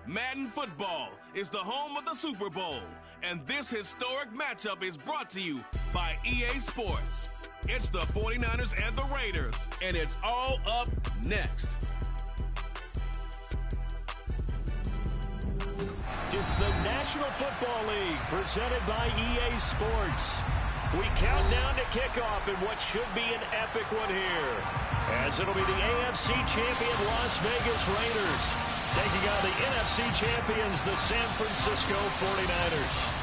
Madden football is the home of the Super Bowl, and this historic matchup is brought to you by EA Sports. It's the 49ers and the Raiders, and it's all up next. It's the National Football League presented by EA Sports. We count down to kickoff in what should be an epic one here, as it'll be the AFC champion Las Vegas Raiders taking on the NFC champions, the San Francisco 49ers.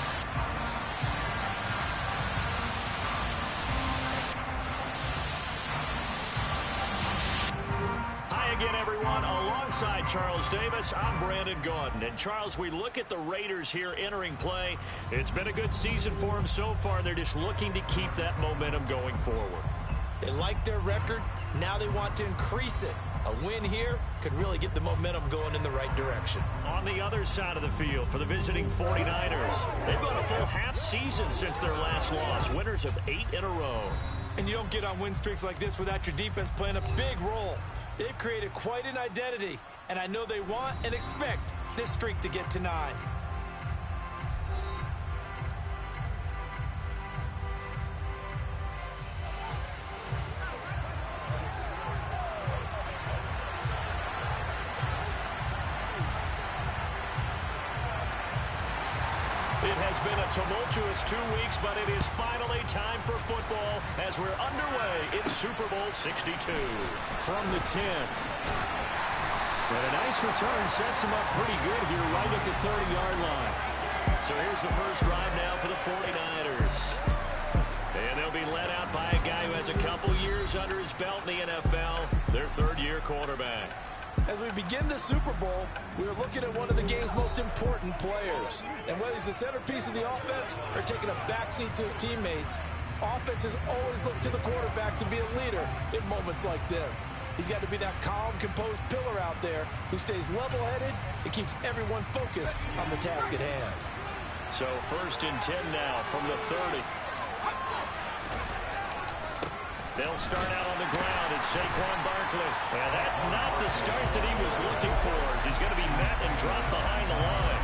Again, everyone, alongside Charles Davis, I'm Brandon Gaudin. And Charles, we look at the Raiders here entering play. It's been a good season for them so far. They're just looking to keep that momentum going forward. They like their record. Now they want to increase it. A win here could really get the momentum going in the right direction. On the other side of the field for the visiting 49ers, they've gone a full half season since their last loss, winners of 8 in a row. And you don't get on win streaks like this without your defense playing a big role. They've created quite an identity, and I know they want and expect this streak to get to 9. It has been a tumultuous 2 weeks, but it is finally time for football as we're underway in Super Bowl 62. From the 10. And a nice return sets him up pretty good here right at the 30-yard line. So here's the first drive now for the 49ers. And they'll be led out by a guy who has a couple years under his belt in the NFL, their third-year quarterback. As we begin the Super Bowl, we are looking at one of the game's most important players. And whether he's the centerpiece of the offense or taking a backseat to his teammates, offenses always look to the quarterback to be a leader in moments like this. He's got to be that calm, composed pillar out there who stays level-headed and keeps everyone focused on the task at hand. So 1st and 10 now from the 30. They'll start out on the ground. It's Saquon Barkley. And that's not the start that he was looking for, as he's going to be met and dropped behind the line.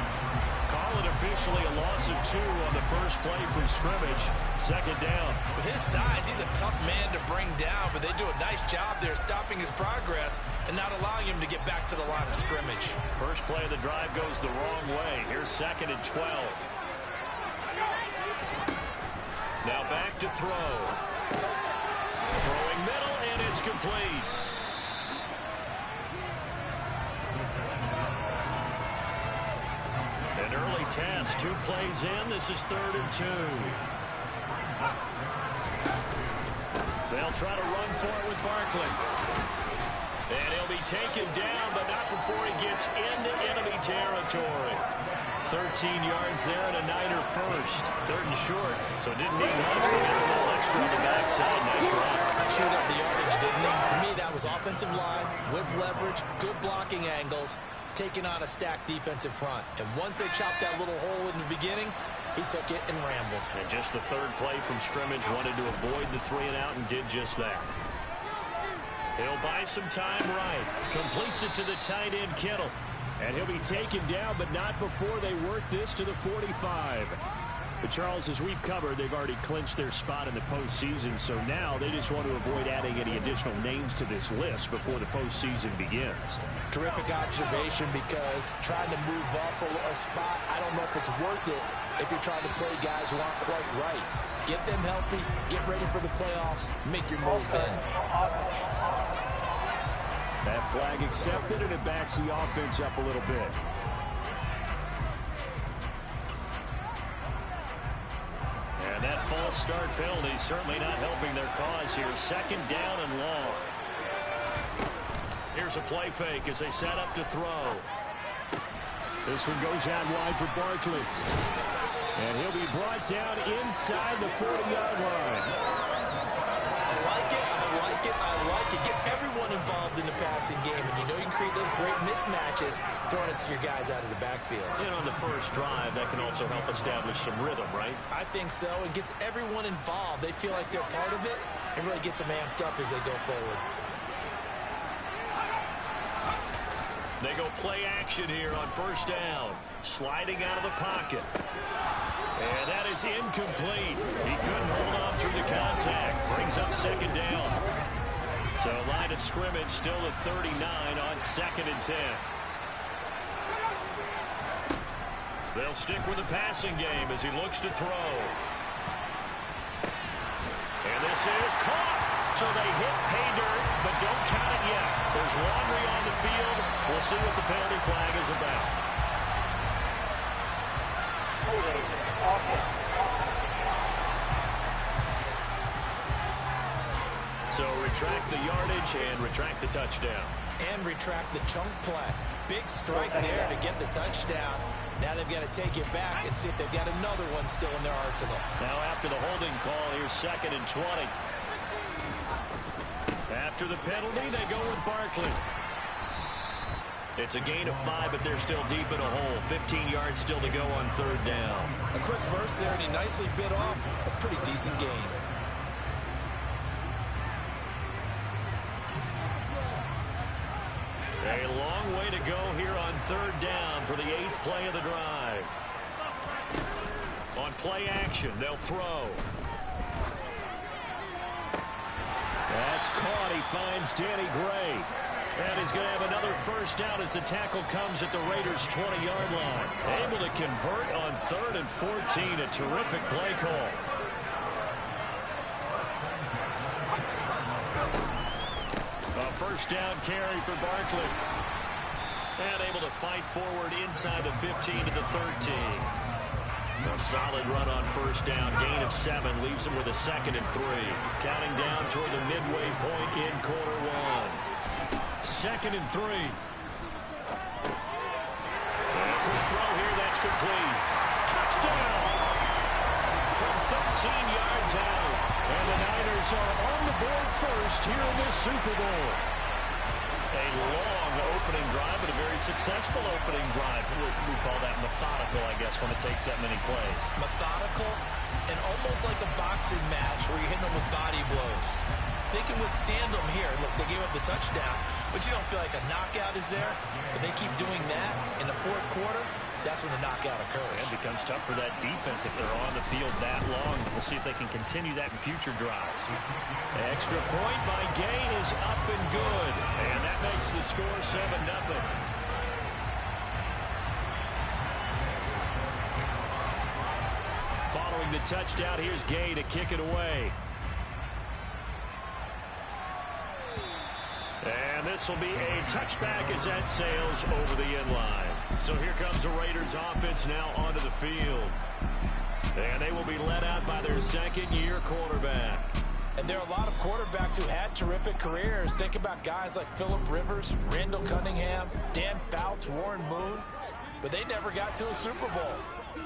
Call it officially a loss of 2 on the first play from scrimmage. 2nd down. With his size, he's a tough man to bring down, but they do a nice job there stopping his progress and not allowing him to get back to the line of scrimmage. First play of the drive goes the wrong way. Here's 2nd and 12. Now back to throw. Throwing middle, and it's complete. An early test, 2 plays in. This is 3rd and 2. They'll try to run for it with Barkley. And he'll be taken down, but not before he gets into enemy territory. 13 yards there and a Niner first. 3rd and short, so didn't need much, but got a little extra on the backside. Nice run. Chewed up the yardage, didn't he? To me, that was offensive line with leverage, good blocking angles, taking on a stacked defensive front. And once they chopped that little hole in the beginning, he took it and rambled. And just the 3rd play from scrimmage, wanted to avoid the 3 and out and did just that. He'll buy some time right. Completes it to the tight end, Kittle. And he'll be taken down, but not before they work this to the 45. But Charles, as we've covered, they've already clinched their spot in the postseason, so now they just want to avoid adding any additional names to this list before the postseason begins. Terrific observation, because trying to move up a spot, I don't know if it's worth it if you're trying to play guys who aren't quite right. Get them healthy, get ready for the playoffs, make your move then. That flag accepted, and it backs the offense up a little bit. And that false start penalty certainly not helping their cause here. 2nd down and long. Here's a play fake as they set up to throw. This one goes out wide for Barkley. And he'll be brought down inside the 40-yard line. I like it, I like it, I like it. Get everyone involved in the passing game, and you know you can create those great mismatches throwing it to your guys out of the backfield. And on the first drive, that can also help establish some rhythm, right? I think so. It gets everyone involved. They feel like they're part of it and really gets them amped up as they go forward. They go play action here on first down. Sliding out of the pocket. And that is incomplete. He couldn't hold on through the contact. Brings up second down. So line of scrimmage still at 39 on 2nd and 10. They'll stick with the passing game as he looks to throw. And this is caught. So they hit pay dirt, but don't count it yet. There's laundry on the field. We'll see what the penalty flag is about. So retract the yardage and retract the touchdown. And retract the chunk play. Big strike there to get the touchdown. Now they've got to take it back and see if they've got another one still in their arsenal. Now after the holding call, here's 2nd and 20. After the penalty, they go with Barkley. It's a gain of 5, but they're still deep in a hole. 15 yards still to go on 3rd down. A quick burst there, and he nicely bit off a pretty decent gain. A long way to go here on 3rd down for the 8th play of the drive. On play action, they'll throw. That's caught. He finds Danny Gray. And he's going to have another first down as the tackle comes at the Raiders' 20-yard line. Able to convert on 3rd and 14. A terrific play call. A first down carry for Barkley. And able to fight forward inside the 15 to the 13. A solid run on first down. Gain of 7 leaves him with a 2nd and 3. Counting down toward the midway point in quarter 1. 2nd and 3. And a quick throw here. That's complete. Touchdown! From 13 yards out. And the Niners are on the board first here in this Super Bowl. A long opening drive, but a very successful opening drive. We call that methodical, I guess, when it takes that many plays. Methodical and almost like a boxing match where you're hitting them with body blows. They can withstand them here. Look, they gave up the touchdown, but you don't feel like a knockout is there. But they keep doing that in the 4th quarter. That's when the knockout occurs. It becomes tough for that defense if they're on the field that long. We'll see if they can continue that in future drives. Extra point by Gay is up and good. And that makes the score 7-0. Following the touchdown, here's Gay to kick it away. And this will be a touchback as that sails over the end line. So here comes the Raiders offense now onto the field. And they will be led out by their 2nd-year quarterback. And there are a lot of quarterbacks who had terrific careers. Think about guys like Phillip Rivers, Randall Cunningham, Dan Fouts, Warren Moon. But they never got to a Super Bowl.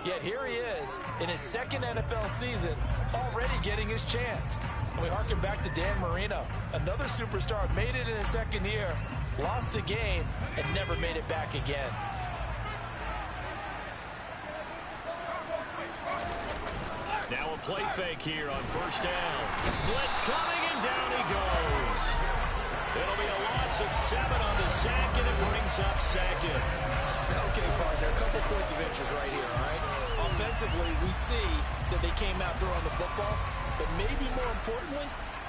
Yet here he is in his 2nd NFL season, already getting his chance. And we harken back to Dan Marino, another superstar, made it in his 2nd year, lost the game, and never made it back again. Now a play fake here on first down. Blitz coming, and down he goes. It'll be a loss of 7 on the sack, and it brings up 2nd. Okay, partner, a couple points of interest right here, all right? Offensively, we see that they came out throwing the football, but maybe more importantly,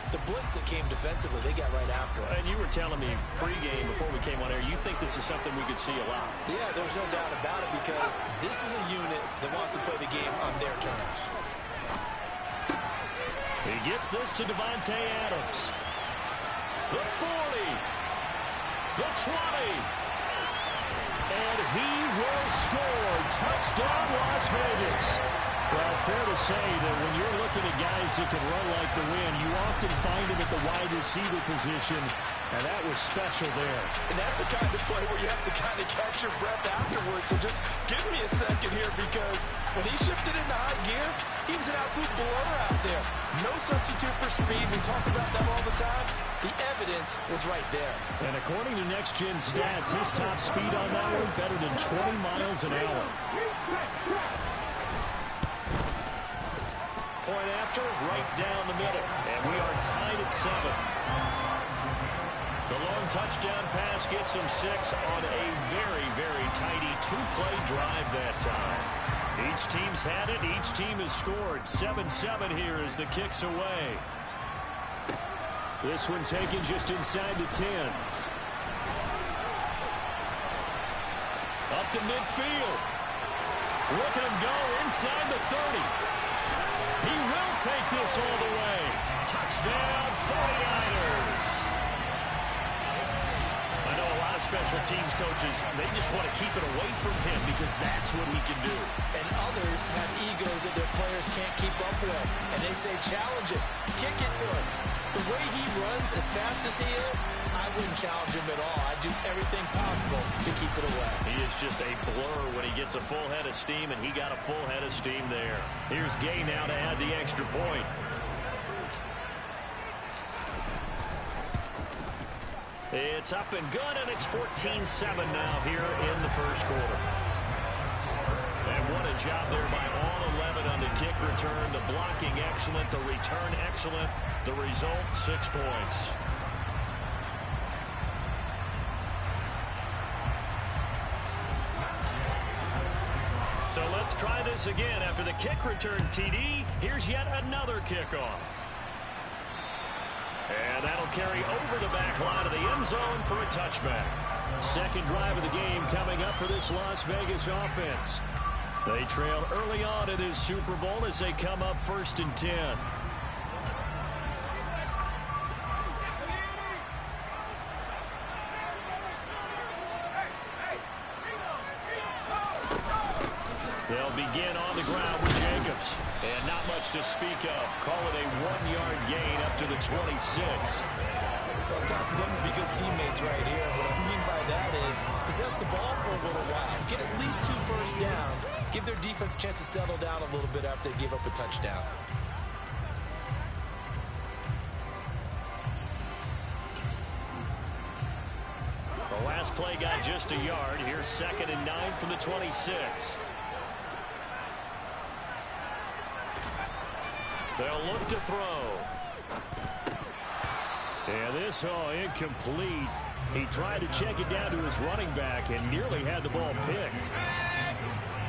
the blitz that came defensively, they got right after it. And you were telling me pregame before we came on air, you think this is something we could see a lot. Yeah, there's no doubt about it, because this is a unit that wants to play the game on their terms. He gets this to Devontae Adams. The 40. The 20. And he will score. Touchdown, Las Vegas. Well, fair to say that when you're looking at guys that can run like the wind, you often find them at the wide receiver position, and that was special there. And that's the kind of play where you have to kind of catch your breath afterwards. So just give me a second here, because when he shifted into high gear, he was an absolute blur out there. No substitute for speed. We talk about that all the time. The evidence was right there. And according to Next Gen Stats, his top speed on that one better than 20 miles an hour. Point after, right down the middle. And we are tied at 7. The long touchdown pass gets him 6 on a very, very tidy 2-play drive that time. Each team's had it. Each team has scored. 7-7 here as the kick's away. This one taken just inside the 10. Up to midfield. Look at him go inside the 30. He will take this all the way. Touchdown, 49ers. I know a lot of special teams coaches, they just want to keep it away from him because that's what he can do. And others have egos that their players can't keep up with. And they say, challenge it, kick it to him. The way he runs as fast as he is, I wouldn't challenge him at all. I'd do everything possible to keep it away. He is just a blur when he gets a full head of steam, and he got a full head of steam there. Here's Gay now to add the extra point. It's up and good, and it's 14-7 now here in the first quarter. And what a job there by all 11 on the kick return. The blocking excellent, the return excellent. The result, 6 points. So let's try this again. After the kick return TD, here's yet another kickoff. And that'll carry over the back line of the end zone for a touchback. Second drive of the game coming up for this Las Vegas offense. They trail early on in this Super Bowl as they come up 1st and 10. They'll begin on the ground with Jacobs. And not much to speak of. Call it a 1-yard gain up to the 26. Well, it's time for them to be good teammates right here. What I mean by that is possess the ball for a little while. Get at least 2 first downs. Give their defense a chance to settle down a little bit after they give up a touchdown. The last play got just a yard. Here's 2nd and 9 from the 26. They'll look to throw. And this, incomplete. He tried to check it down to his running back and nearly had the ball picked.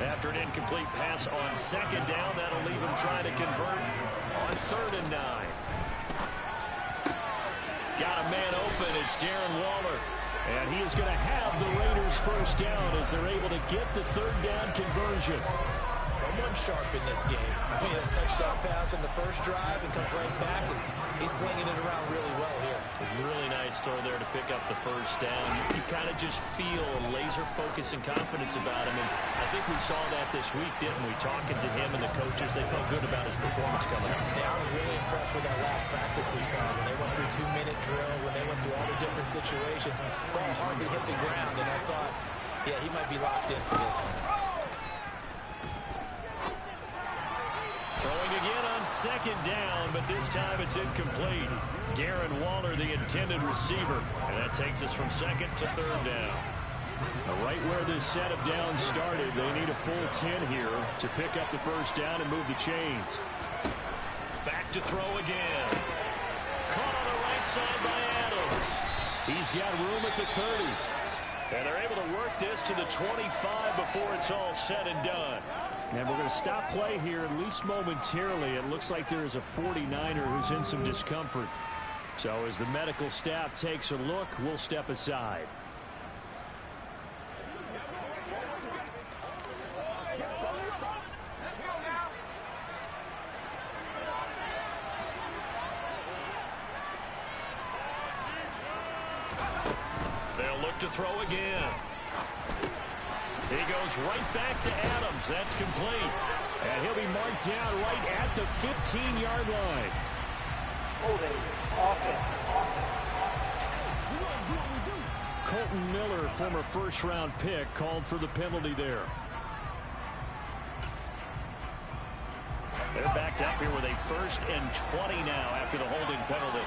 After an incomplete pass on 2nd down, that'll leave him trying to convert on 3rd and 9. Got a man open. It's Darren Waller. And he is going to have the Raiders first down as they're able to get the 3rd down conversion. Someone sharp in this game. I mean, a touchdown pass in the first drive and comes right back, and he's flinging it around really well here. A really nice throw there to pick up the first down. You kind of just feel laser focus and confidence about him, and I think we saw that this week, didn't we? Talking to him and the coaches, they felt good about his performance coming up. Yeah, I was really impressed with that last practice we saw. When they went through 2-minute drill, when they went through all the different situations, ball hardly hit the ground, and I thought, yeah, he might be locked in for this one. Throwing again on 2nd down, but this time it's incomplete. Darren Waller, the intended receiver. And that takes us from 2nd to 3rd down. Right where this set of downs started, they need a full 10 here to pick up the first down and move the chains. Back to throw again. Caught on the right side by Adams. He's got room at the 30. And they're able to work this to the 25 before it's all said and done. And we're going to stop play here, at least momentarily. It looks like there is a 49er who's in some discomfort. So as the medical staff takes a look, we'll step aside. They'll look to throw again. He goes right back to Adams. That's complete. And he'll be marked down right at the 15-yard line. Holding offense. Colton Miller, former first-round pick, called for the penalty there. They're backed up here with a 1st and 20 now after the holding penalty.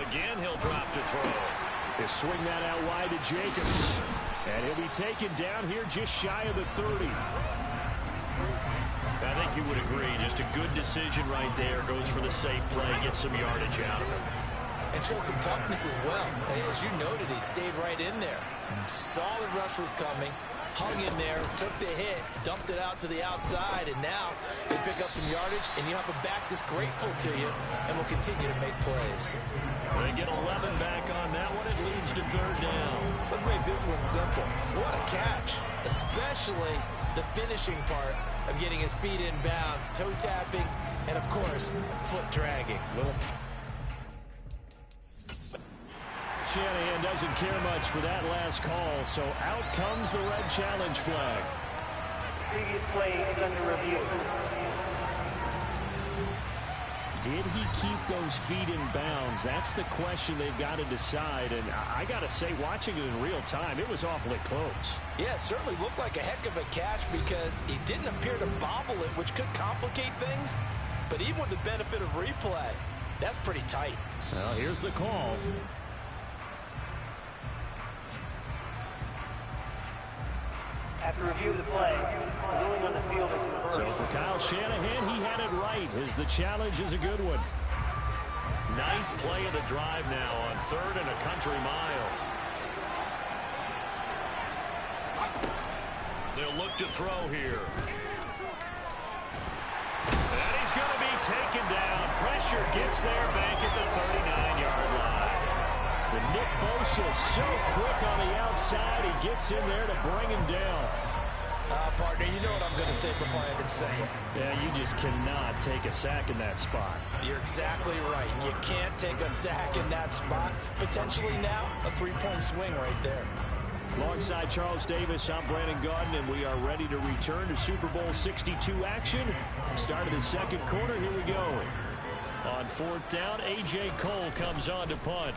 Again, he'll drop to throw. He'll swing that out wide to Jacobs. And he'll be taken down here just shy of the 30. I think you would agree. Just a good decision right there. Goes for the safe play, gets some yardage out of it. And showed some toughness as well. As you noted, he stayed right in there. Solid rush was coming. Hung in there, took the hit, dumped it out to the outside, and now they pick up some yardage, and you have a back that's grateful to you and will continue to make plays. They get 11 back on that one. It leads to third down. Let's make this one simple. What a catch, especially the finishing part of getting his feet in bounds, toe tapping, and of course, foot dragging. Shanahan doesn't care much for that last call, so out comes the red challenge flag. Previous play is under review. Did he keep those feet in bounds? That's the question they've got to decide, and I got to say, watching it in real time, it was awfully close. Yeah, it certainly looked like a heck of a catch because he didn't appear to bobble it, which could complicate things, but even with the benefit of replay, that's pretty tight. Well, here's the call. After review of the play, the ruling on the field is reversed. So for Kyle Shanahan, he had it right, as the challenge is a good one. Ninth play of the drive now on 3rd and a country mile. They'll look to throw here. And he's going to be taken down. Pressure gets there back at the 39-yard line. And Nick Bosa so quick on the outside, he gets in there to bring him down. Partner, you know what I'm going to say before I even say it. Yeah, you just cannot take a sack in that spot. You're exactly right. You can't take a sack in that spot. Potentially now, a 3-point swing right there. Alongside Charles Davis, I'm Brandon Gaudin, and we are ready to return to Super Bowl 62 action. Start of the second quarter, here we go. On 4th down, A.J. Cole comes on to punt.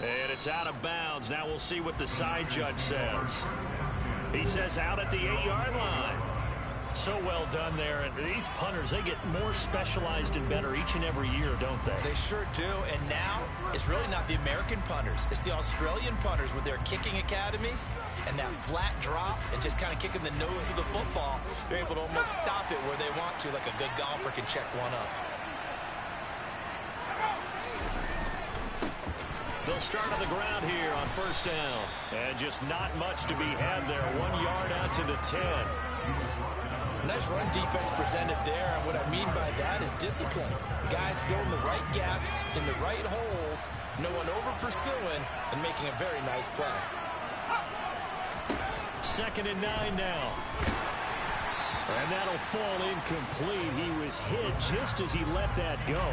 And it's out of bounds. Now we'll see what the side judge says. He says out at the 8-yard line. So well done there. And these punters, they get more specialized and better each and every year, don't they? They sure do. And now it's really not the American punters. It's the Australian punters with their kicking academies and that flat drop and just kind of kicking the nose of the football. They're able to almost stop it where they want to, like a good golfer can check one up. They'll start on the ground here on 1st down. And just not much to be had there. 1 yard out to the 10. Nice run defense presented there, and what I mean by that is discipline. Guys filling the right gaps in the right holes, no one over-pursuing, and making a very nice play. 2nd and 9 now. And that'll fall incomplete. He was hit just as he let that go.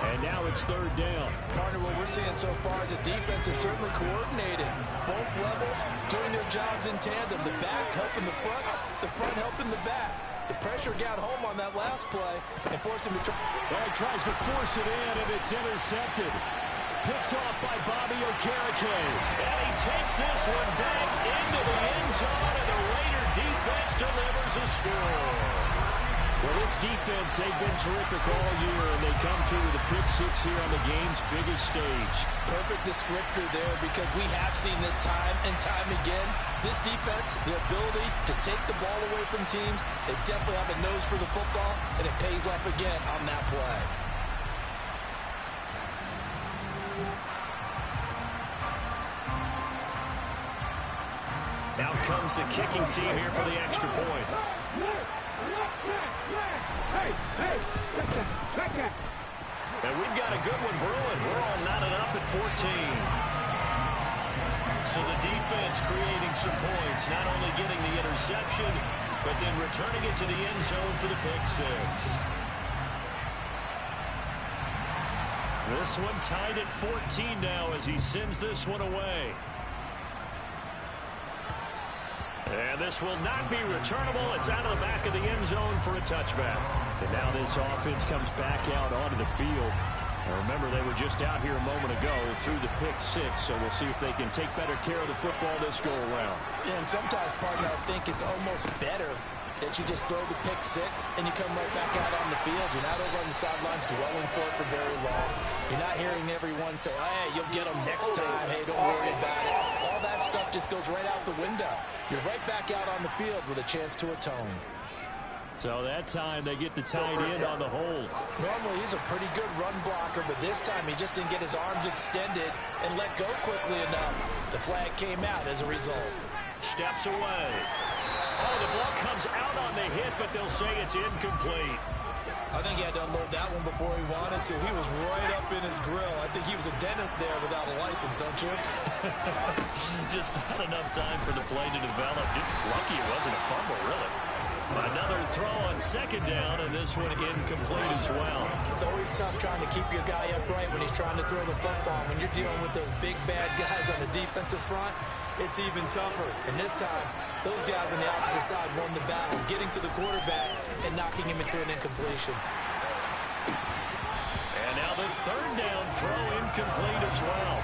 And now it's 3rd down. Partner, what we're seeing so far is the defense is certainly coordinated. Both levels doing their jobs in tandem. The back helping the front helping the back. The pressure got home on that last play and forced him to try. Well, he tries to force it in, and it's intercepted. Picked off by Bobby Okereke. And he takes this one back into the end zone, and the Raider defense delivers a score. Well, this defense, they've been terrific all year, and they come through with a pick six here on the game's biggest stage. Perfect descriptor there, because we have seen this time and time again. This defense, the ability to take the ball away from teams, they definitely have a nose for the football, and it pays off again on that play. Out comes the kicking team here for the extra point. And we've got a good one brewing. We're all knotted up at 14. So the defense creating some points, not only getting the interception, but then returning it to the end zone for the pick six. This one tied at 14 now as he sends this one away. And this will not be returnable. It's out of the back of the end zone for a touchback. And now this offense comes back out onto the field. And remember, they were just out here a moment ago through the pick six, so we'll see if they can take better care of the football this go around. Yeah, and sometimes, partner, I think it's almost better that you just throw the pick six and you come right back out on the field. You're not over on the sidelines dwelling for it for very long. You're not hearing everyone say, oh, hey, you'll get them next time. Hey, don't worry about it. All that stuff just goes right out the window. You're right back out on the field with a chance to atone. So that time they get the tight end on the hold. Normally he's a pretty good run blocker, but this time he just didn't get his arms extended and let go quickly enough. The flag came out as a result. Steps away. Oh, the ball comes out on the hit, but they'll say it's incomplete. I think he had to unload that one before he wanted to. He was right up in his grill. I think he was a dentist there without a license, don't you? Just not enough time for the play to develop. Just lucky it wasn't a fumble, really. Another throw on second down, and this one incomplete as well. It's always tough trying to keep your guy upright when he's trying to throw the football. When you're dealing with those big, bad guys on the defensive front, it's even tougher. And this time, those guys on the opposite side won the battle, getting to the quarterback and knocking him into an incompletion. And now the third down throw incomplete as well.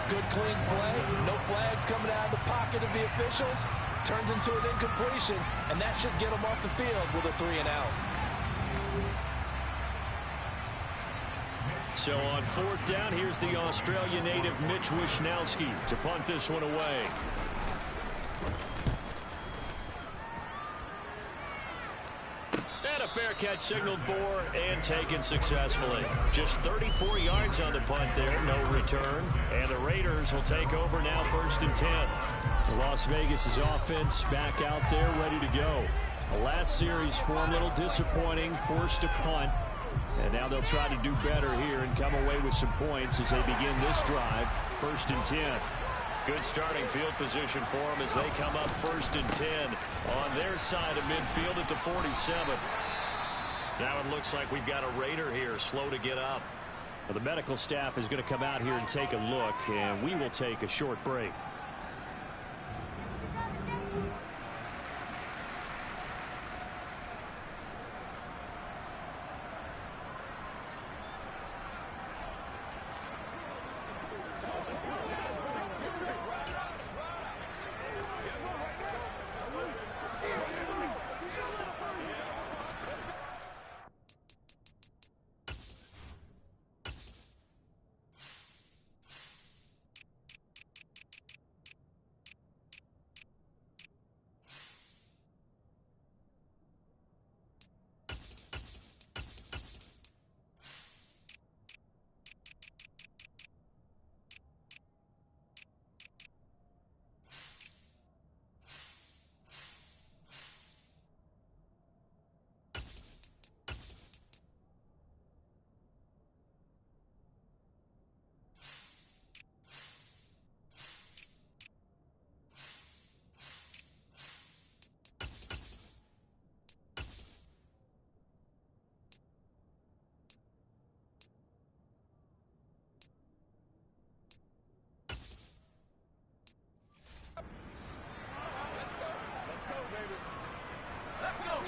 Good clean play, no flags coming out of the pocket of the officials. Turns into an incompletion, and that should get him off the field with a 3-and-out. So on fourth down, here's the Australia native Mitch Wishnowsky to punt this one away. And a fair catch signaled for and taken successfully. Just 34 yards on the punt there, no return. And the Raiders will take over now, 1st and 10. Las Vegas' offense back out there, ready to go. The last series for them, a little disappointing, forced to punt. And now they'll try to do better here and come away with some points as they begin this drive, 1st and 10. Good starting field position for them as they come up 1st and 10 on their side of midfield at the 47. Now it looks like we've got a Raider here, slow to get up. Well, the medical staff is going to come out here and take a look, and we will take a short break.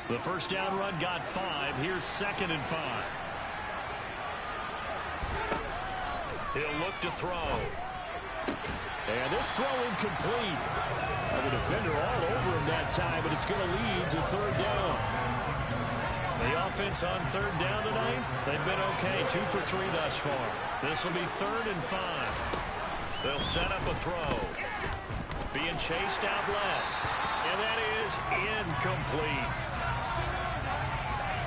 The first down run got 5. Here's 2nd and 5. He'll look to throw. And this throw incomplete. The defender all over him that time, but it's going to lead to 3rd down. The offense on 3rd down tonight, they've been okay. 2 for 3 thus far. This will be 3rd and 5. They'll set up a throw. Being chased out left. And that is incomplete.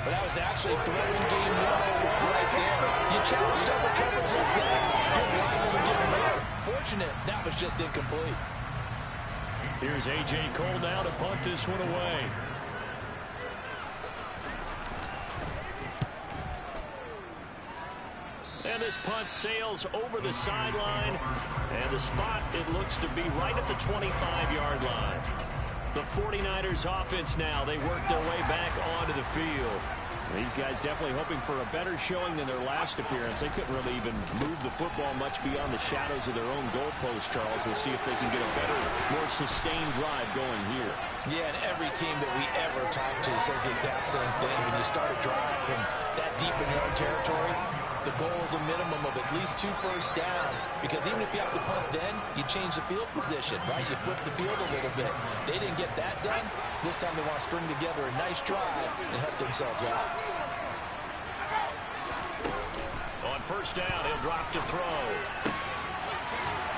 But that was actually throwing game 101 right there. You challenge double coverage like that, you're liable to get there. Fortunate, that was just incomplete. Here's A.J. Cole now to punt this one away. And this punt sails over the sideline. And the spot, it looks to be right at the 25-yard line. The 49ers offense now, they work their way back onto the field. These guys definitely hoping for a better showing than their last appearance. They couldn't really even move the football much beyond the shadows of their own goalpost, Charles. We'll see if they can get a better, more sustained drive going here. Yeah, and every team that we ever talk to says the exact same thing. When you start a drive from that deep in your own territory, The goal is a minimum of at least 2 first downs, because even if you have to punt then, you change the field position, right? You flip the field a little bit. They didn't get that done. This time they want to string together a nice drive and help themselves out. On first down, he'll drop to throw.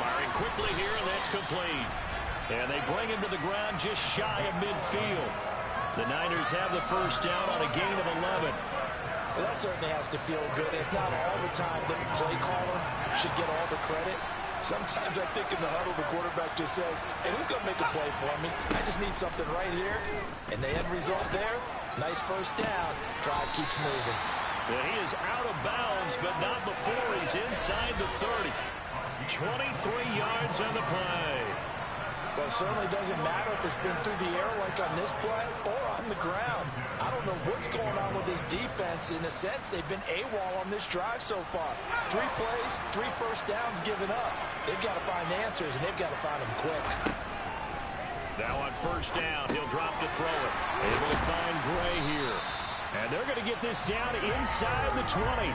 Firing quickly here, and that's complete. And they bring him to the ground just shy of midfield. The Niners have the first down on a gain of 11. Well, that certainly has to feel good. It's not all the time that the play caller should get all the credit. Sometimes I think in the huddle, the quarterback just says, hey, who's going to make a play for me? I just need something right here. And the end result there, nice first down. Drive keeps moving. Well, he is out of bounds, but not before he's inside the 30. 23 yards on the play. Well, it certainly doesn't matter if it's been through the air like on this play or on the ground. I don't know what's going on with this defense. In a sense, they've been AWOL on this drive so far. 3 plays, 3 first downs given up. They've got to find answers, and they've got to find them quick. Now on first down, he'll drop to throw it. Able to find Gray here. And they're going to get this down inside the 20.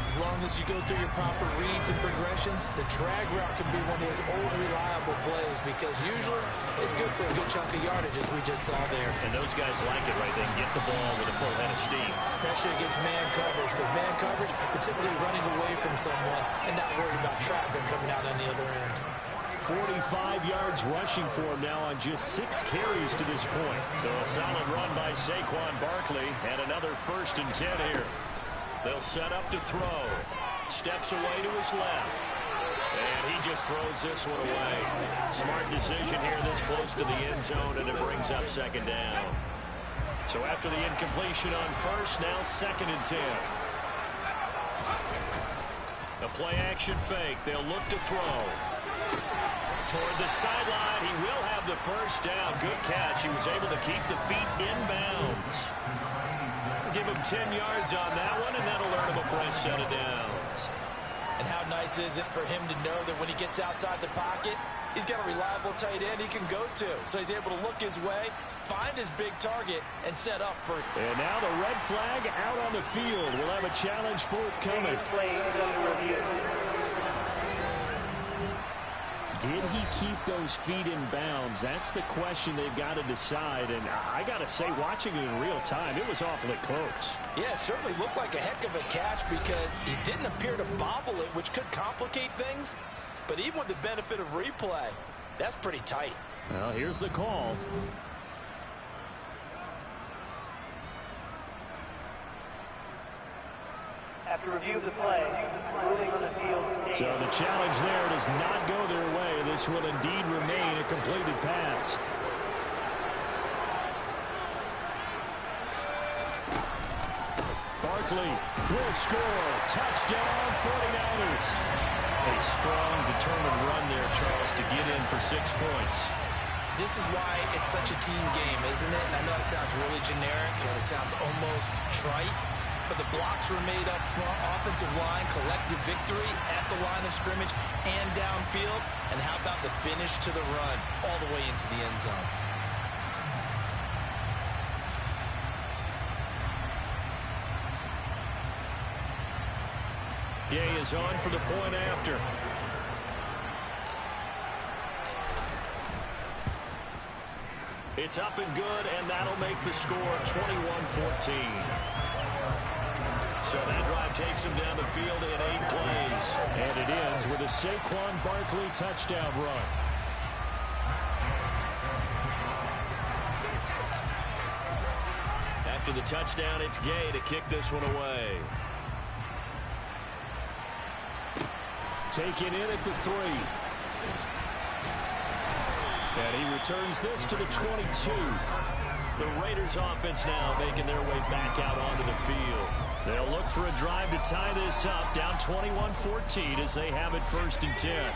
As long as you go through your proper reads and progressions, the drag route can be one of those old reliable plays, because usually it's good for a good chunk of yardage, as we just saw there. And those guys like it, right? They can get the ball with a full head of steam. Especially against man coverage. Because man coverage, we're typically running away from someone and not worried about traffic coming out on the other end. 45 yards rushing for him now on just 6 carries to this point. So a solid run by Saquon Barkley, and another 1st and 10 here. They'll set up to throw. Steps away to his left. And he just throws this one away. Smart decision here this close to the end zone, and it brings up 2nd down. So after the incompletion on first, now 2nd and 10. A play action fake. They'll look to throw. Toward the sideline, he will have the first down. Good catch. He was able to keep the feet inbounds. Give him 10 yards on that one, and that'll earn him a fresh set of downs. And how nice is it for him to know that when he gets outside the pocket, he's got a reliable tight end he can go to. So he's able to look his way, find his big target, and set up for... And now the red flag out on the field. We'll have a challenge forthcoming. Did he keep those feet in bounds? That's the question they've got to decide. And I got to say, watching it in real time, it was awfully close. Yeah, it certainly looked like a heck of a catch, because he didn't appear to bobble it, which could complicate things. But even with the benefit of replay, that's pretty tight. Well, here's the call. After review of the play, ruling on the field stays. So the challenge there does not go their way. This will indeed remain a completed pass. Barkley will score. Touchdown, 49ers. A strong, determined run there, Charles, to get in for 6 points. This is why it's such a team game, isn't it? And I know it sounds really generic, and it sounds almost trite. But the blocks were made up front, offensive line, collective victory at the line of scrimmage and downfield. And how about the finish to the run all the way into the end zone? Gay is on for the point after. It's up and good, and that'll make the score 21-14. So that drive takes him down the field in 8 plays. And it ends with a Saquon Barkley touchdown run. After the touchdown, it's Gay to kick this one away. Taken in at the 3. And he returns this to the 22. The Raiders offense now making their way back out onto the field. They'll look for a drive to tie this up, down 21-14 as they have it 1st and 10.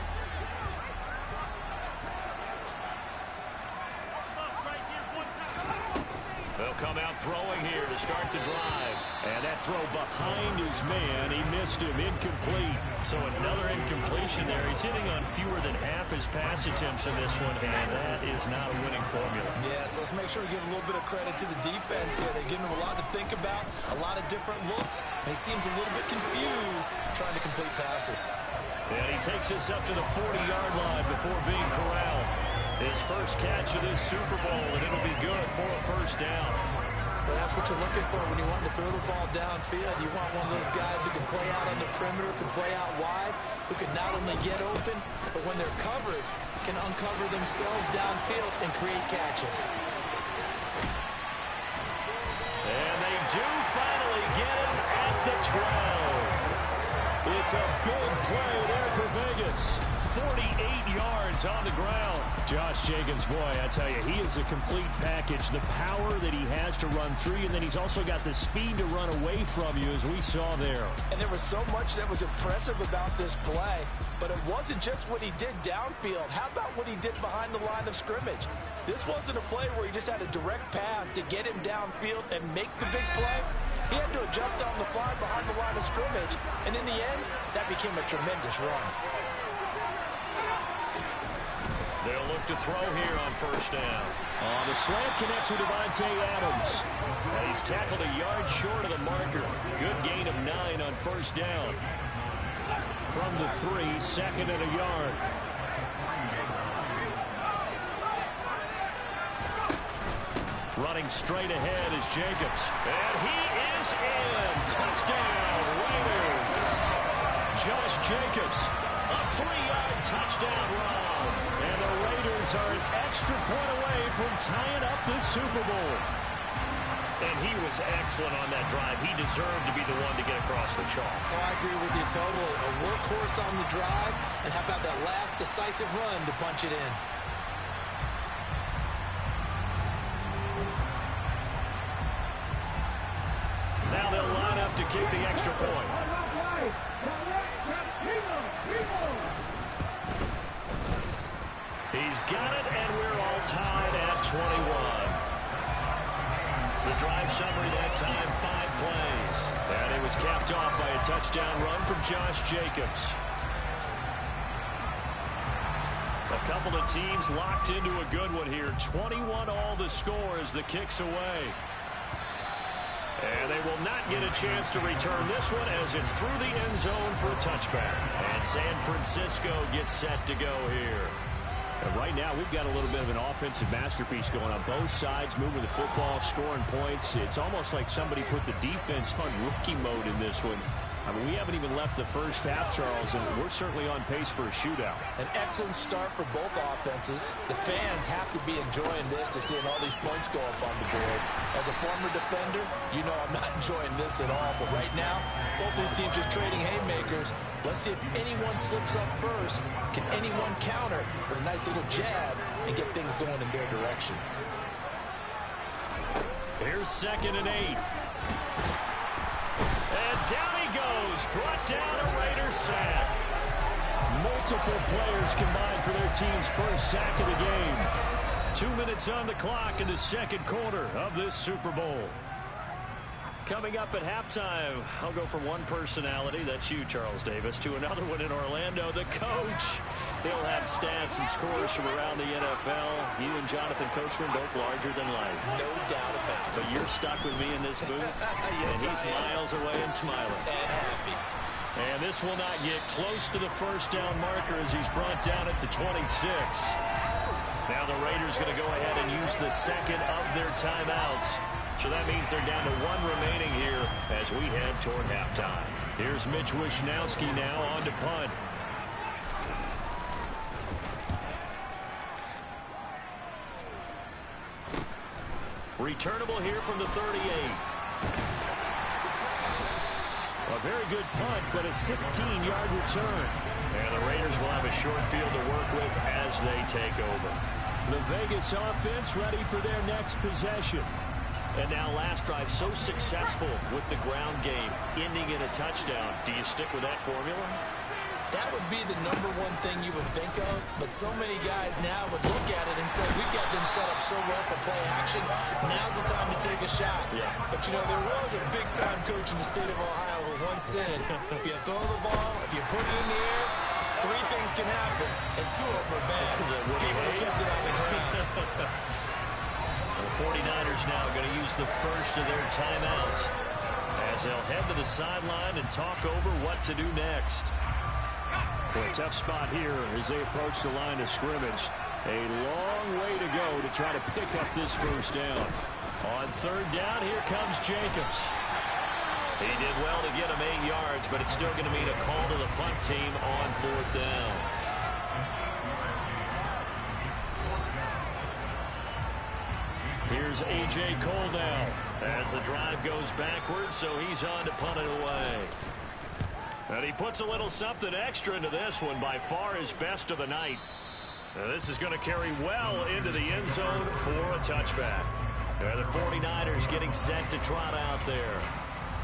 They'll come out out throwing here to start the drive. And that throw behind his man, he missed him, incomplete. So another incompletion there. He's hitting on fewer than half his pass attempts in this one, and that is not a winning formula. Yeah, so let's make sure we give a little bit of credit to the defense here. They're giving him a lot to think about, a lot of different looks, and he seems a little bit confused trying to complete passes. And he takes us up to the 40-yard line before being corralled. His first catch of this Super Bowl, and it'll be good for a first down. Well, that's what you're looking for when you want to throw the ball downfield. You want one of those guys who can play out on the perimeter, can play out wide, who can not only get open, but when they're covered, can uncover themselves downfield and create catches. And they do finally get him at the 12. It's a big play there for Vegas. 48 yards on the ground. Josh Jacobs, boy, I tell you, he is a complete package. The power that he has to run through you, and then he's also got the speed to run away from you, as we saw there. And there was so much that was impressive about this play, but it wasn't just what he did downfield. How about what he did behind the line of scrimmage? This wasn't a play where he just had a direct path to get him downfield and make the big play. He had to adjust on the fly behind the line of scrimmage, and in the end, that became a tremendous run. They'll look to throw here on first down. The slant connects with Devontae Adams. And he's tackled a yard short of the marker. Good gain of 9 on first down. From the 3, second and a yard. Running straight ahead is Jacobs. And he is in. Touchdown, Raiders. Josh Jacobs, a 3-yard touchdown run. And the Raiders are an extra point away from tying up this Super Bowl. And he was excellent on that drive. He deserved to be the one to get across the chalk. Oh, I agree with you totally. A workhorse on the drive, and how about that last decisive run to punch it in? Now they'll line up to kick the extra point. He's got it, and we're all tied at 21. The drive summary that time, 5 plays. And it was capped off by a touchdown run from Josh Jacobs. A couple of teams locked into a good one here. 21 all the score as the kick's away. And they will not get a chance to return this one as it's through the end zone for a touchback. And San Francisco gets set to go here. And right now, we've got a little bit of an offensive masterpiece going on both sides, moving the football, scoring points. It's almost like somebody put the defense on rookie mode in this one. I mean, we haven't even left the first half, Charles, and we're certainly on pace for a shootout. An excellent start for both offenses. The fans have to be enjoying this to seeing all these points go up on the board. As a former defender, you know I'm not enjoying this at all. But right now, both these teams just trading haymakers. Let's see if anyone slips up first. Can anyone counter with a nice little jab and get things going in their direction? Here's 2nd and 8. And down he goes. Brought down a Raiders sack. Multiple players combined for their team's first sack of the game. 2 minutes on the clock in the second quarter of this Super Bowl. Coming up at halftime, I'll go from one personality, that's you, Charles Davis, to another one in Orlando, the coach. He'll have stats and scores from around the NFL. You and Jonathan Coachman, both larger than life. No doubt about it. But you're stuck with me in this booth, yes, and he's miles away and smiling. And happy. And this will not get close to the first down marker as he's brought down at the 26. Now the Raiders going to go ahead and use the second of their timeouts. So that means they're down to 1 remaining here as we head toward halftime. Here's Mitch Wishnowsky now on to punt. Returnable here from the 38. A very good punt, but a 16-yard return. And the Raiders will have a short field to work with as they take over. The Vegas offense ready for their next possession. And now last drive so successful with the ground game, ending in a touchdown. Do you stick with that formula? That would be the number one thing you would think of, but so many guys now would look at it and say, we've got them set up so well for play action, now's the time to take a shot. Yeah. But, you know, there was a big-time coach in the state of Ohio who once said, if you throw the ball, if you put it in the air, 3 things can happen, and 2 of them are bad. People will kiss it on the ground. The 49ers now going to use the first of their timeouts as they'll head to the sideline and talk over what to do next. Well, a tough spot here as they approach the line of scrimmage. A long way to go to try to pick up this first down. On third down, here comes Jacobs. He did well to get him 8 yards, but it's still going to mean a call to the punt team on 4th down. Here's A.J. Cole now as the drive goes backwards, so he's on to punt it away. And he puts a little something extra into this one, by far his best of the night. Now this is going to carry well into the end zone for a touchback. The 49ers getting set to trot out there.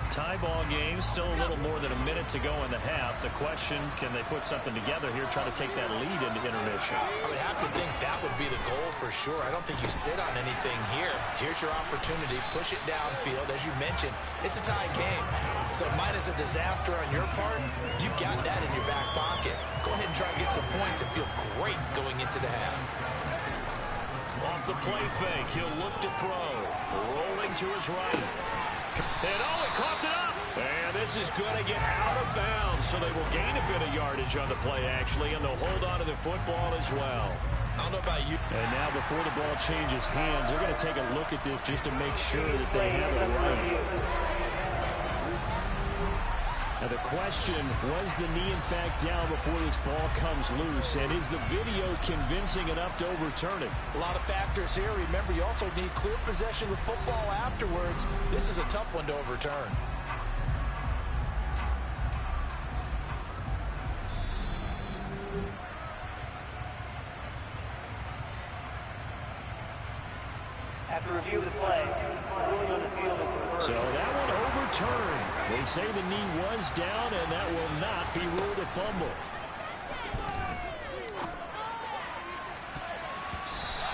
Tie ball game, still a little more than a minute to go in the half. The question, can they put something together here, try to take that lead into intermission? I would have to think that would be the goal for sure. I don't think you sit on anything here. Here's your opportunity. Push it downfield. As you mentioned, it's a tie game. So minus a disaster on your part, you've got that in your back pocket. Go ahead and try and get some points and feel great going into the half. Off the play fake, he'll look to throw. Rolling to his right. And he coughed it up. And this is going to get out of bounds, so they will gain a bit of yardage on the play, actually, and they'll hold on to the football as well. I don't know about you. And now before the ball changes hands, they're going to take a look at this just to make sure that they have it right. Now the question, was the knee in fact down before this ball comes loose? And is the video convincing enough to overturn it? A lot of factors here. Remember, you also need clear possession of the football afterwards. This is a tough one to overturn. After review of the play, ruling on the field is reversed. So that one overturned. They say the knee was down, and that will not be ruled a fumble.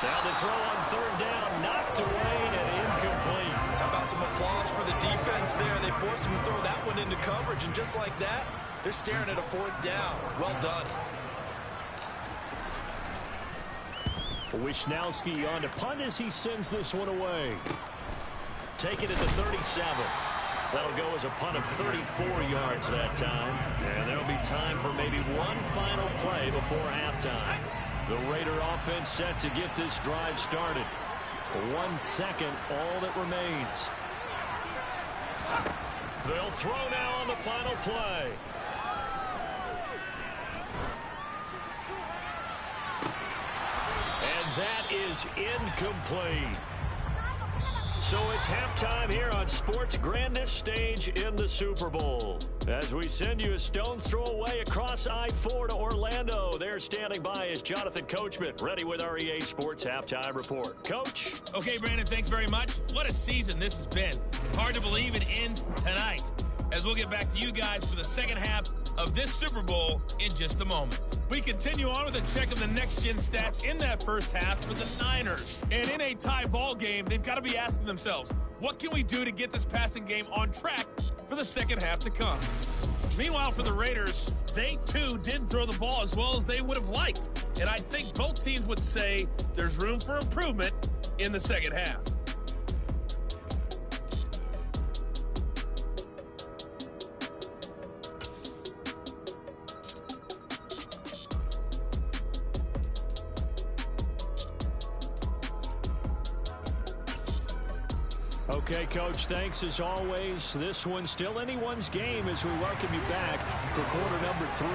Now the throw on third down, knocked away and incomplete. How about some applause for the defense there? They forced him to throw that one into coverage, and just like that, they're staring at a 4th down. Well done. Wishnowski on to punt as he sends this one away. Take it at the 37. That'll go as a punt of 34 yards that time. And there'll be time for maybe one final play before halftime. The Raider offense set to get this drive started. 1 second, all that remains. They'll throw now on the final play. And that is incomplete. So it's halftime here on sports' grandest stage in the Super Bowl. As we send you a stone's throw away across I-4 to Orlando. There standing by is Jonathan Coachman, ready with our EA Sports Halftime Report. Coach? Okay, Brandon, thanks very much. What a season this has been. Hard to believe it ends tonight, as we'll get back to you guys for the second half of this Super Bowl in just a moment. We continue on with a check of the next-gen stats in that first half for the Niners. And in a tie ball game, they've got to be asking themselves, what can we do to get this passing game on track for the second half to come? Meanwhile, for the Raiders, they too didn't throw the ball as well as they would have liked. And I think both teams would say there's room for improvement in the second half. Okay, Coach, thanks as always. This one's still anyone's game as we welcome you back for quarter number 3.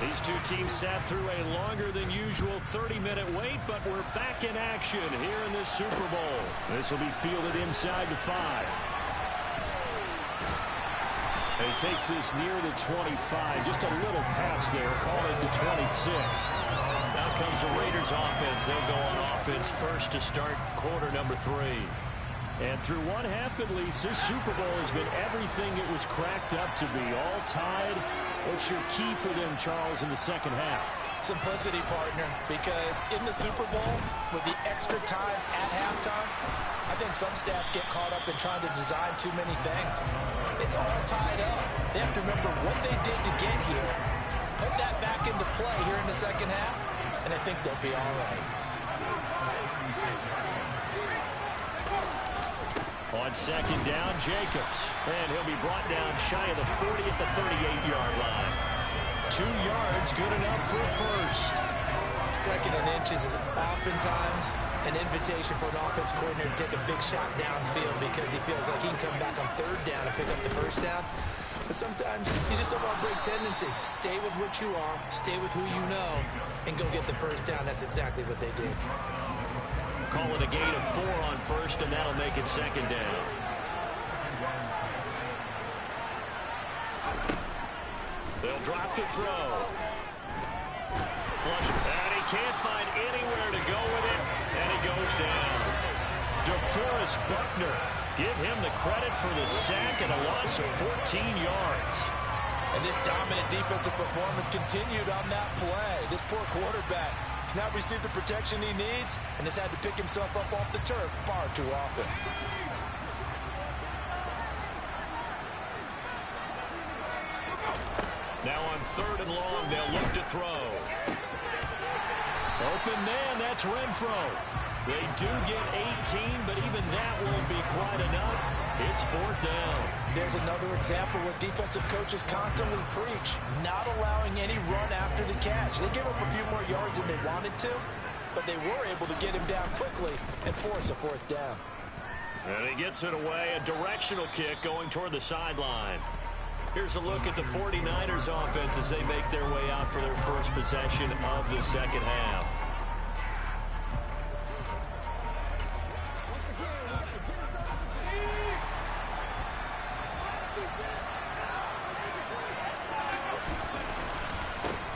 These two teams sat through a longer than usual 30-minute wait, but we're back in action here in this Super Bowl. This will be fielded inside the 5. And he takes this near the 25. Just a little pass there. Call it the 26. Now comes the Raiders offense. They'll go on offense first to start quarter number 3. And through one half at least, this Super Bowl has been everything it was cracked up to be. All tied. What's your key for them, Charles, in the second half? Simplicity, partner, because in the Super Bowl, with the extra time at halftime, I think some staffs get caught up in trying to design too many things. It's all tied up. They have to remember what they did to get here, put that back into play here in the second half, and I think they'll be all right. On second down, Jacobs. And he'll be brought down shy of the 40 at the 38-yard line. 2 yards, good enough for first. Second and inches is oftentimes an invitation for an offense coordinator to take a big shot downfield because he feels like he can come back on third down and pick up the first down. But sometimes you just don't want to break tendency. Stay with what you are, stay with who you know, and go get the first down. That's exactly what they did. Call it a gain of 4 on first, and that'll make it second down. They'll drop to throw. Flush, and he can't find anywhere to go with it, and he goes down. DeForest Buckner, give him the credit for the sack and a loss of 14 yards. And this dominant defensive performance continued on that play. This poor quarterback has not received the protection he needs and has had to pick himself up off the turf far too often. Now on third and long, they'll look to throw. Open man, that's Renfro. They do get 18, but even that won't be quite enough. It's fourth down. There's another example where defensive coaches constantly preach, not allowing any run after the catch. They gave up a few more yards than they wanted to, but they were able to get him down quickly and force a fourth down. And he gets it away, a directional kick going toward the sideline. Here's a look at the 49ers offense as they make their way out for their first possession of the second half.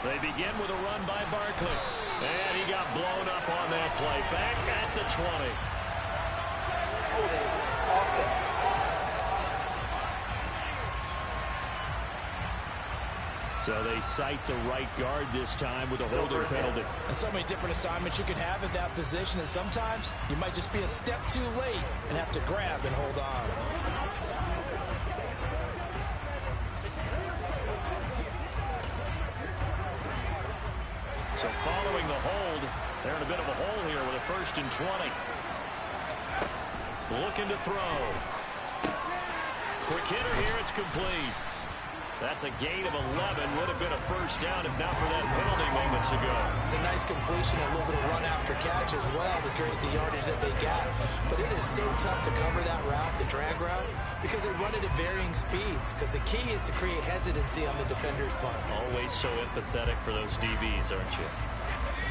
They begin with a run by Barkley. And he got blown up on that play. Back at the 20. So they cite the right guard this time with a holding penalty. And so many different assignments you can have at that position, and sometimes you might just be a step too late and have to grab and hold on. So following the hold, they're in a bit of a hole here with a 1st and 20. Looking to throw. Quick hitter here, it's complete. That's a gain of 11. Would have been a first down if not for that penalty moments ago. It's a nice completion, a little bit of run after catch as well to create the yardage that they got. But it is so tough to cover that route, the drag route, because they run it at varying speeds. Because the key is to create hesitancy on the defender's punt. Always so empathetic for those DBs, aren't you?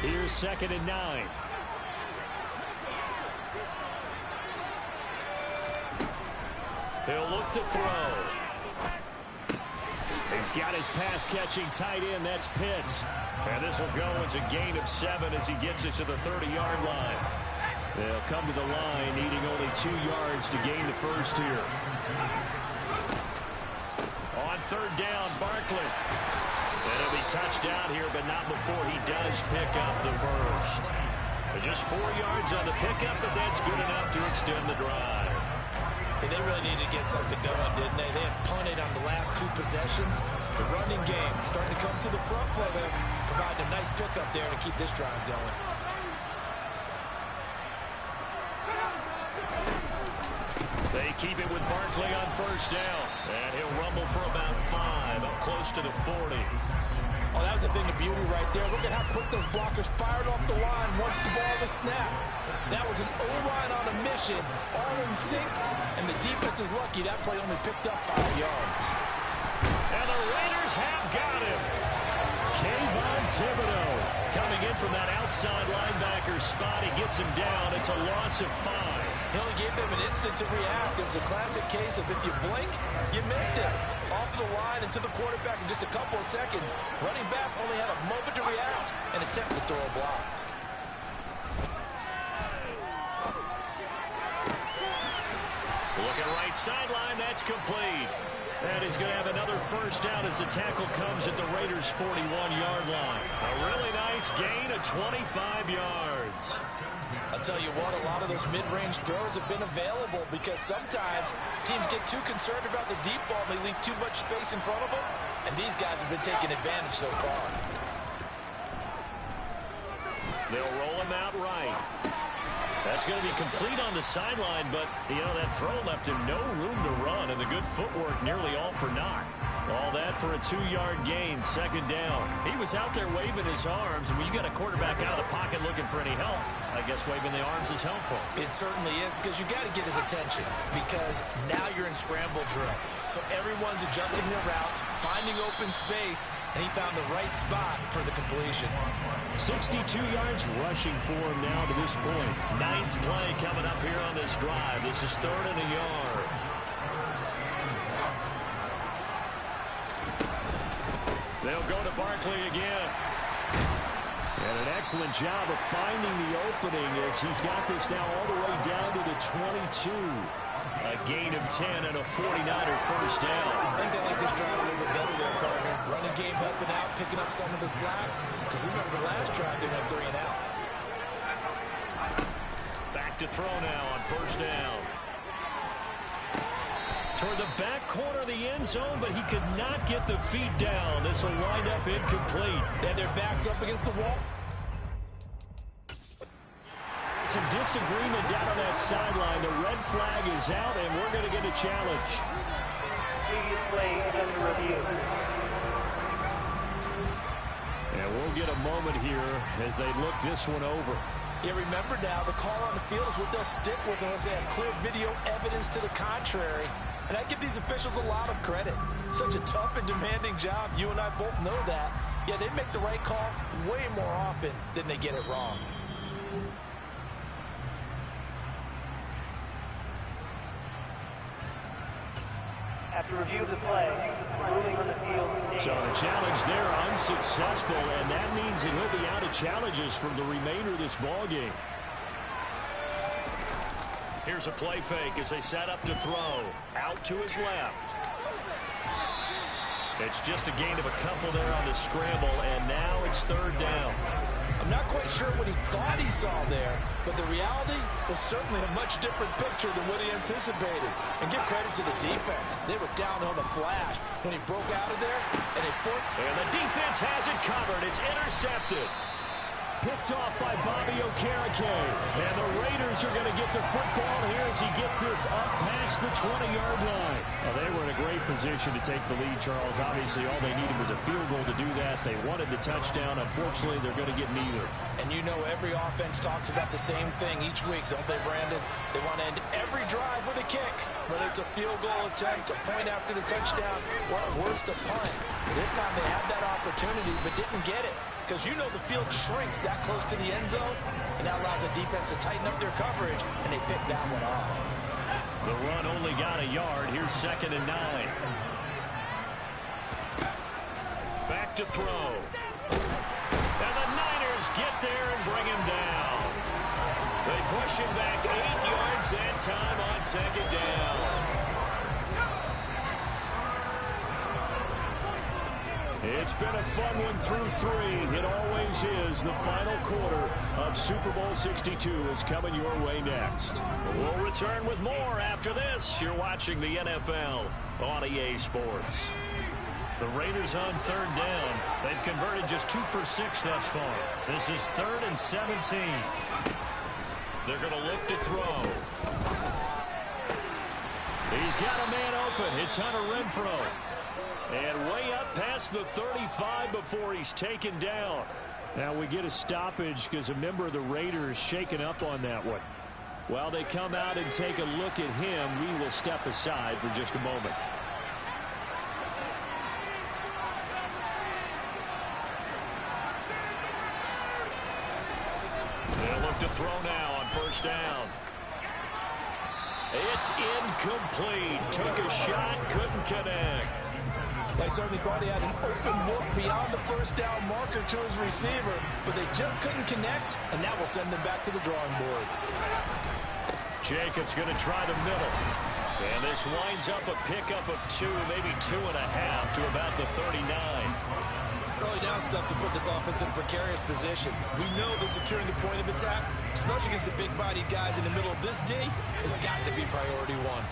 Here's 2nd and 9. He'll look to throw. He's got his pass-catching tight end. That's Pitts. And this will go as a gain of 7 as he gets it to the 30-yard line. They'll come to the line needing only 2 yards to gain the first here. On 3rd down, Barkley. And he'll be touched down here, but not before he does pick up the first. Just 4 yards on the pickup, but that's good enough to extend the drive. And they really needed to get something going, didn't they? They had punted on the last 2 possessions. The running game starting to come to the front for them, providing a nice pickup there to keep this drive going. They keep it with Barkley on 1st down. And he'll rumble for about 5, up close to the 40. Oh, that was a thing of beauty right there. Look at how quick those blockers fired off the line once the ball was snapped. That was an O-line on a mission, all in sync, and the defense is lucky that play only picked up 5 yards. And the Raiders have got him. Kayvon Thibodeau coming in from that outside linebacker spot. He gets him down. It's a loss of 5. He only gave them an instant to react. It was a classic case of if you blink, you missed it. Off of the line and to the quarterback in just a couple of seconds. Running back only had a moment to react and attempt to throw a block. right sideline. That's complete. And he's going to have another first down as the tackle comes at the Raiders' 41-yard line. A really nice gain of 25 yards. I'll tell you what, a lot of those mid-range throws have been available because sometimes teams get too concerned about the deep ball and they leave too much space in front of them, and these guys have been taking advantage so far. They'll roll him out right. That's going to be complete on the sideline, but, you know, that throw left him no room to run, and the good footwork nearly all for naught. All that for a 2-yard gain, second down. He was out there waving his arms, and when you got a quarterback out of the pocket looking for any help, I guess waving the arms is helpful. It certainly is, because you got to get his attention, because now you're in scramble drill. So everyone's adjusting their routes, finding open space, and he found the right spot for the completion. 62 yards rushing for him now to this point. 9th play coming up here on this drive. This is 3rd and a yard. They'll go to Barkley again. And an excellent job of finding the opening as he's got this now all the way down to the 22. A gain of 10 and a 49er first down. I think they like this drive a little bit better there, partner. Running game helping out, picking up some of the slack. Because remember, last drive they went 3 and out. Back to throw now on first down. Toward the back corner of the end zone, but he could not get the feet down. This will wind up incomplete. And their backs up against the wall. Some disagreement down on that sideline. The red flag is out, and we're going to get a challenge. Previous play is under review. And we'll get a moment here as they look this one over. Yeah, remember now, the call on the field is what they'll stick with unless they have clear video evidence to the contrary. And I give these officials a lot of credit. Such a tough and demanding job. You and I both know that. Yeah, they make the right call way more often than they get it wrong. After review of the play, ruling on the field stands. So the challenge there unsuccessful, and that means that he'll be out of challenges for the remainder of this ball game. Here's a play fake as they set up to throw. Out to his left. It's just a gain of a couple there on the scramble, and now it's 3rd down. I'm not quite sure what he thought he saw there, but the reality was certainly a much different picture than what he anticipated. And give credit to the defense. They were down on the flash when he broke out of there, and and the defense has it covered. It's intercepted. Picked off by Bobby Okereke. And the Raiders are going to get the football here as he gets this up past the 20-yard line. Well, they were in a great position to take the lead, Charles. Obviously, all they needed was a field goal to do that. They wanted the touchdown. Unfortunately, they're going to get neither. And you know every offense talks about the same thing each week, don't they, Brandon? They want to end every drive with a kick, whether it's a field goal attempt, a point after the touchdown, or at worst, a punt. This time they had that opportunity but didn't get it. Because you know the field shrinks that close to the end zone, and that allows the defense to tighten up their coverage, and they pick that one off. The run only got a yard. Here's 2nd and 9. Back to throw. And the Niners get there and bring him down. They push him back 8 yards that time on 2nd down. It's been a fun one through 3. It always is. The final quarter of Super Bowl 62 is coming your way next. We'll return with more after this. You're watching the NFL on EA Sports. The Raiders on 3rd down. They've converted just 2 for 6 thus far. This is 3rd and 17. They're going to look to throw. He's got a man open. It's Hunter Renfrow. And way up past the 35 before he's taken down. Now we get a stoppage because a member of the Raiders shaken up on that one. While they come out and take a look at him, we will step aside for just a moment. They'll look to throw now on 1st down. It's incomplete. Took a shot, couldn't connect. They certainly thought he had an open look beyond the 1st down marker to his receiver, but they just couldn't connect, and that will send them back to the drawing board. Jacobs going to try the middle. And this winds up a pickup of 2, maybe 2.5 to about the 39. Early down stuff to put this offense in a precarious position. We know that securing the point of attack, especially against the big-bodied guys in the middle of this D, has got to be priority one.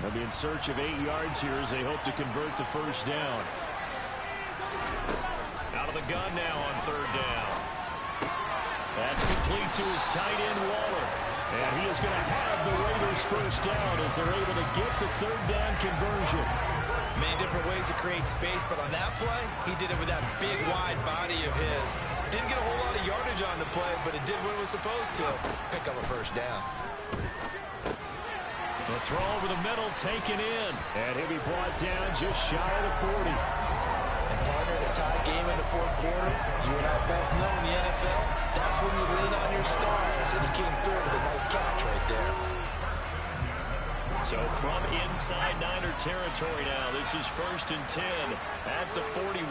They'll be in search of 8 yards here as they hope to convert the first down. Out of the gun now on third down. That's complete to his tight end, Waller. And he is going to have the Raiders first down as they're able to get the third down conversion. Many different ways to create space, but on that play, he did it with that big, wide body of his. Didn't get a whole lot of yardage on the play, but it did what it was supposed to. Pick up a first down. The throw over the middle, taken in. And he'll be brought down just shy of the 40. And partner, in a tie game in the fourth quarter, you and I both know in the NFL, that's when you lean on your stars, and he came through with a nice catch right there. So from inside Niner territory now, this is 1st and 10 at the 41.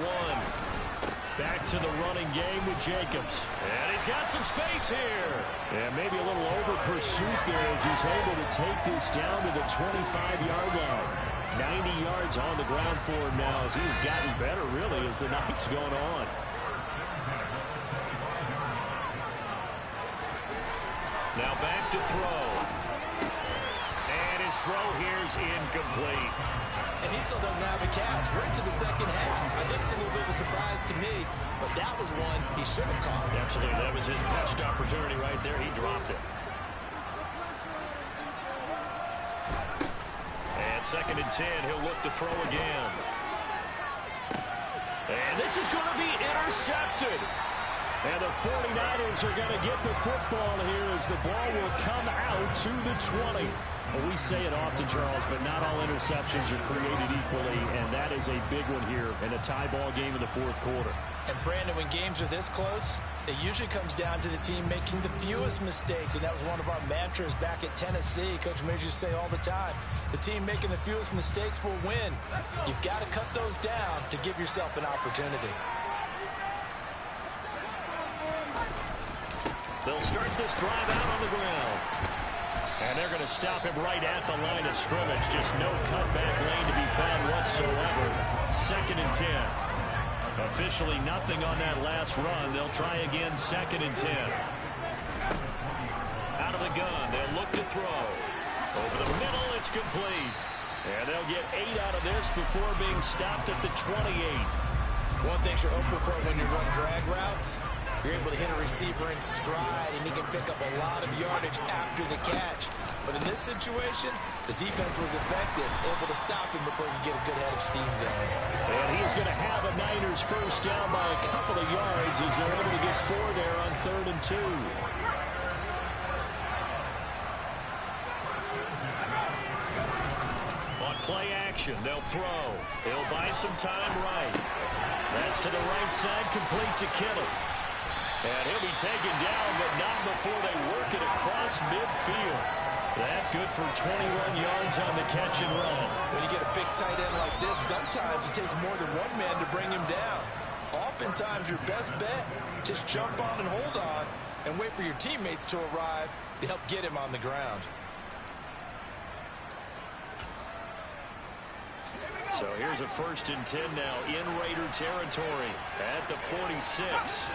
Back to the running game with Jacobs. And he's got some space here. And maybe a little over pursuit there as he's able to take this down to the 25-yard line. 90 yards on the ground for him now as he's gotten better, really, as the night's going on. Now back to throw. And his throw here's incomplete. And he still doesn't have a catch. We're into the second half. I think it's a little bit of a surprise to me, but that was one he should have caught. Absolutely. That was his best opportunity right there. He dropped it. And 2nd and 10, he'll look to throw again. And this is going to be intercepted. And the 49ers are going to get the football here as the ball will come out to the 20. Well, we say it often, Charles, but not all interceptions are created equally, and that is a big one here in a tie ball game in the fourth quarter. And, Brandon, when games are this close, it usually comes down to the team making the fewest mistakes, and that was one of our mantras back at Tennessee. Coach Major used to say all the time, the team making the fewest mistakes will win. You've got to cut those down to give yourself an opportunity. They'll start this drive out on the ground. And they're going to stop him right at the line of scrimmage. Just no cutback lane to be found whatsoever. 2nd and 10. Officially nothing on that last run. They'll try again 2nd and 10. Out of the gun. They'll look to throw. Over the middle, it's complete. And they'll get 8 out of this before being stopped at the 28. One thing you're hoping for when you run drag routes, you're able to hit a receiver in stride, and he can pick up a lot of yardage after the catch. But in this situation, the defense was effective, able to stop him before he could get a good head of steam going. And he's going to have a Niners first down by a couple of yards as they're able to get 4 there on 3rd and 2. On play action, they'll throw. They'll buy some time right. That's to the right side, complete to Kittle. And he'll be taken down, but not before they work it across midfield. That good for 21 yards on the catch and run. When you get a big tight end like this, sometimes it takes more than one man to bring him down. Oftentimes, your best bet, just jump on and hold on and wait for your teammates to arrive to help get him on the ground. So here's a 1st and 10 now in Raider territory at the 46.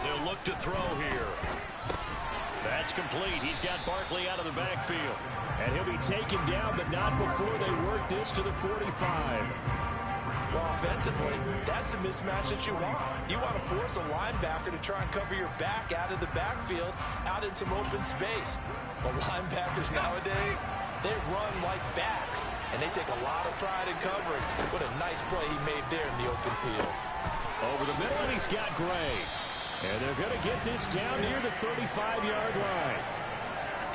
They'll look to throw here. That's complete. He's got Barkley out of the backfield. And he'll be taken down, but not before they work this to the 45. Well, offensively, that's the mismatch that you want. You want to force a linebacker to try and cover your back out of the backfield, out in some open space. But linebackers nowadays, they run like backs, and they take a lot of pride in covering. What a nice play he made there in the open field. Over the middle, and he's got Gray. And they're going to get this down near the 35-yard line.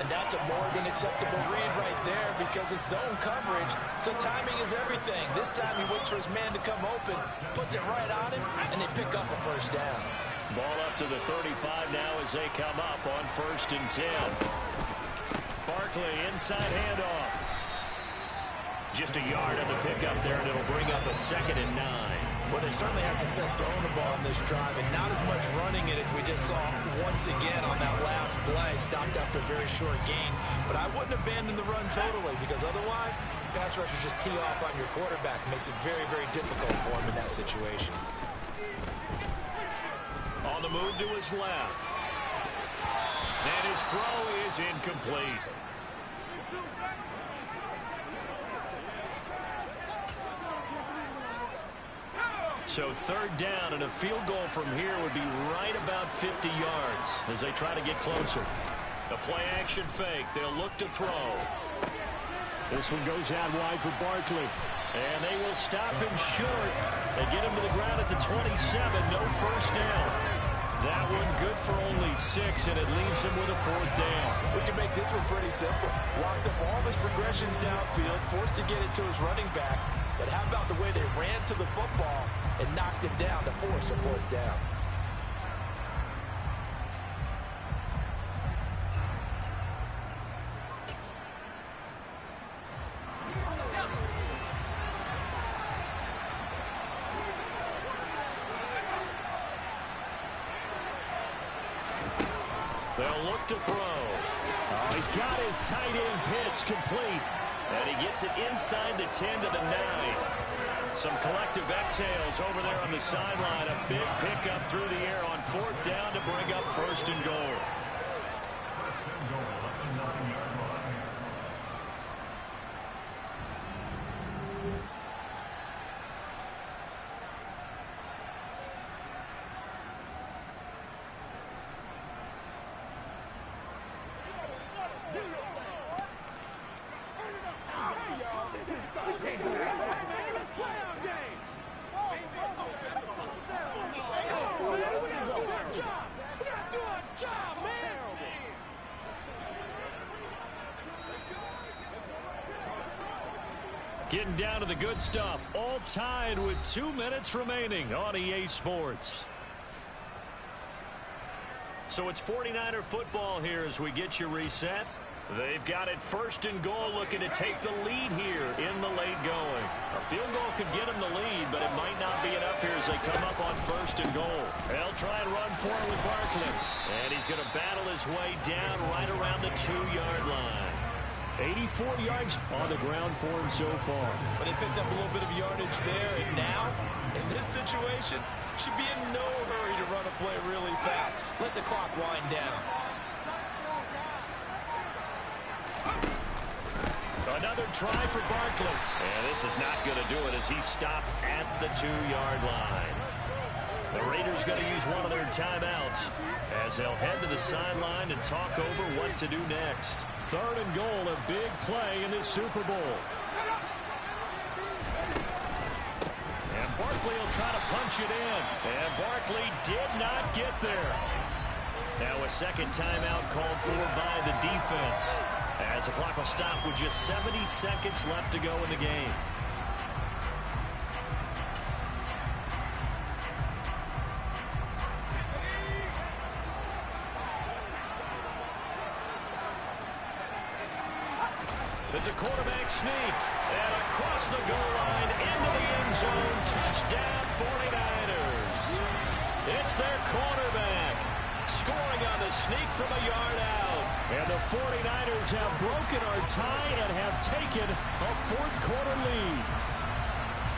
And that's a more than acceptable read right there because it's zone coverage, so timing is everything. This time he waits for his man to come open, puts it right on him, and they pick up a first down. Ball up to the 35 now as they come up on 1st and 10. Barkley, inside handoff. Just a yard on the pickup there, and it'll bring up a 2nd and 9. Well, they certainly had success throwing the ball on this drive, and not as much running it as we just saw once again on that last play. Stopped after a very short gain. But I wouldn't abandon the run totally, because otherwise, pass rushers just tee off on your quarterback. It makes it very, very difficult for him in that situation. On the move to his left. And his throw is incomplete. So third down, and a field goal from here would be right about 50 yards as they try to get closer. The play-action fake. They'll look to throw. This one goes out wide for Barkley. And they will stop him short. They get him to the ground at the 27. No first down. That one good for only 6, and it leaves him with a 4th down. We can make this one pretty simple. Blocked up all of his progressions downfield, forced to get it to his running back. But how about the way they ran to the football and knocked him down to force a 4th down? They'll look to throw. Oh, he's got his tight end pitch complete. And he gets it inside the 10 to the 9. Some collective exhales over there on the sideline. A big pickup through the air on 4th down to bring up 1st and goal. Getting down to the good stuff. All tied with 2 minutes remaining on EA Sports. So it's 49er football here as we get you reset. They've got it 1st and goal, looking to take the lead here in the late going. A field goal could get them the lead, but it might not be enough here as they come up on 1st and goal. They'll try and run for it with Barkley. And he's going to battle his way down right around the 2-yard line. 84 yards on the ground for him so far. But they picked up a little bit of yardage there, and now, in this situation, should be in no hurry to run a play really fast. Let the clock wind down. Another try for Barkley. And this is not going to do it as he stopped at the 2-yard line. The Raiders going to use one of their timeouts as they'll head to the sideline and talk over what to do next. 3rd and goal, a big play in the Super Bowl. And Barkley will try to punch it in. And Barkley did not get there. Now a second timeout called for by the defense, as the clock will stop with just 70 seconds left to go in the game. It's a quarterback sneak. And across the goal line into the end zone. Touchdown 49ers. It's their quarterback scoring on the sneak from a yard out. And the 49ers have broken our tie and have taken a 4th quarter lead.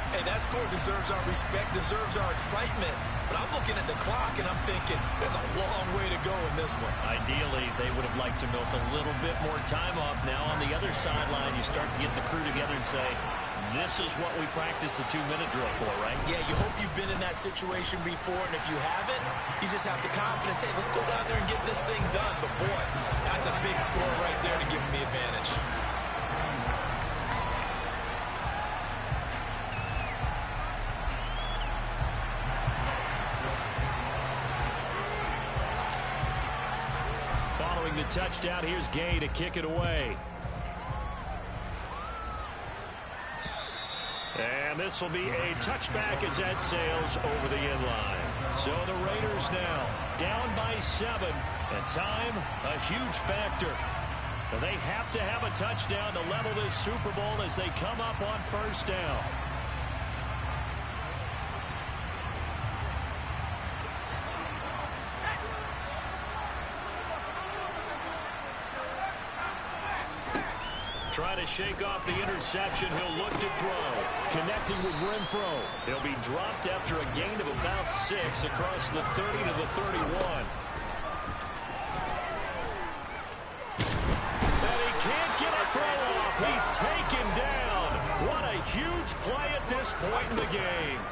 Hey, that score deserves our respect, deserves our excitement. But I'm looking at the clock, and I'm thinking there's a long way to go in this one. Ideally, they would have liked to milk a little bit more time off. Now, on the other sideline, you start to get the crew together and say, this is what we practiced the 2-minute drill for, right? Yeah, you hope you've been in that situation before, and if you haven't, you just have the confidence, hey, let's go down there and get this thing done. But, boy, that's a big score right there to give them the advantage. Following the touchdown, here's Gay to kick it away. And this will be a touchback as that sails over the end line. So the Raiders now down by 7. And time, a huge factor. They have to have a touchdown to level this Super Bowl as they come up on 1st down. Trying to shake off the interception. He'll look to throw. Connecting with Renfro. He'll be dropped after a gain of about 6 across the 30 to the 31. And he can't get a throw off. He's taken down. What a huge play at this point in the game.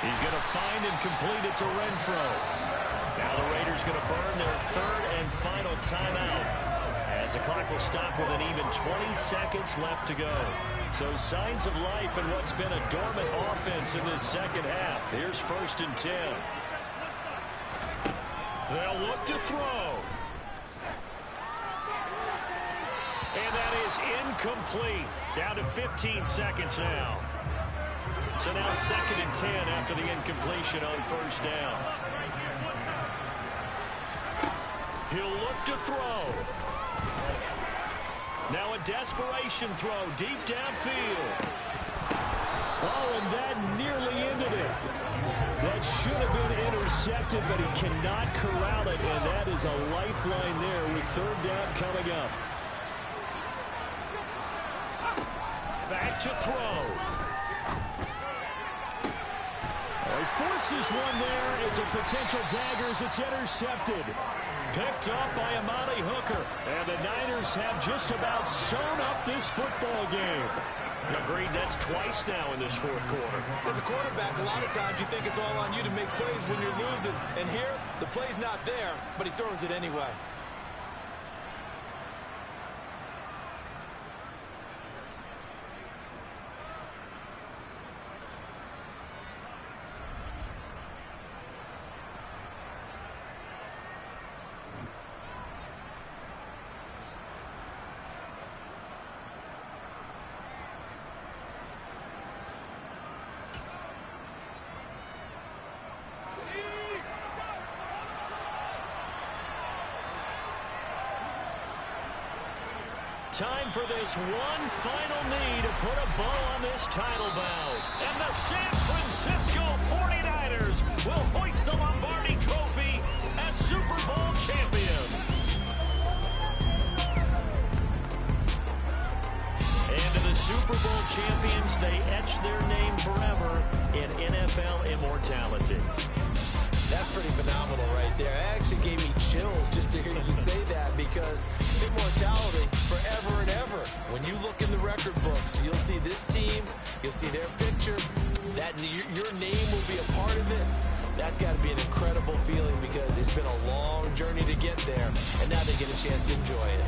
He's going to find and complete it to Renfro. Now the Raiders going to burn their third and final timeout, as the clock will stop with an even 20 seconds left to go. So signs of life in what's been a dormant offense in this second half. Here's 1st and 10. They'll look to throw. And that is incomplete. Down to 15 seconds now. So now 2nd and 10 after the incompletion on 1st down. He'll look to throw. Now a desperation throw deep downfield. Oh, and that nearly ended it. That should have been intercepted, but he cannot corral it, and that is a lifeline there with 3rd down coming up. Back to throw. He forces one there. It's a potential dagger as it's intercepted. Picked up by Amani Hooker. And the Niners have just about sewn up this football game. Agreed, that's twice now in this 4th quarter. As a quarterback, a lot of times you think it's all on you to make plays when you're losing. And here, the play's not there, but he throws it anyway. Time for this one final knee to put a bow on this title bout. And the San Francisco 49ers will hoist the Lombardi Trophy as Super Bowl champions. And to the Super Bowl champions, they etch their name forever in NFL immortality. That's pretty phenomenal right there. It actually gave me chills just to hear you say that, because immortality forever and ever. When you look in the record books, you'll see this team, you'll see their picture, that your name will be a part of it. That's got to be an incredible feeling, because it's been a long journey to get there, and now they get a chance to enjoy it.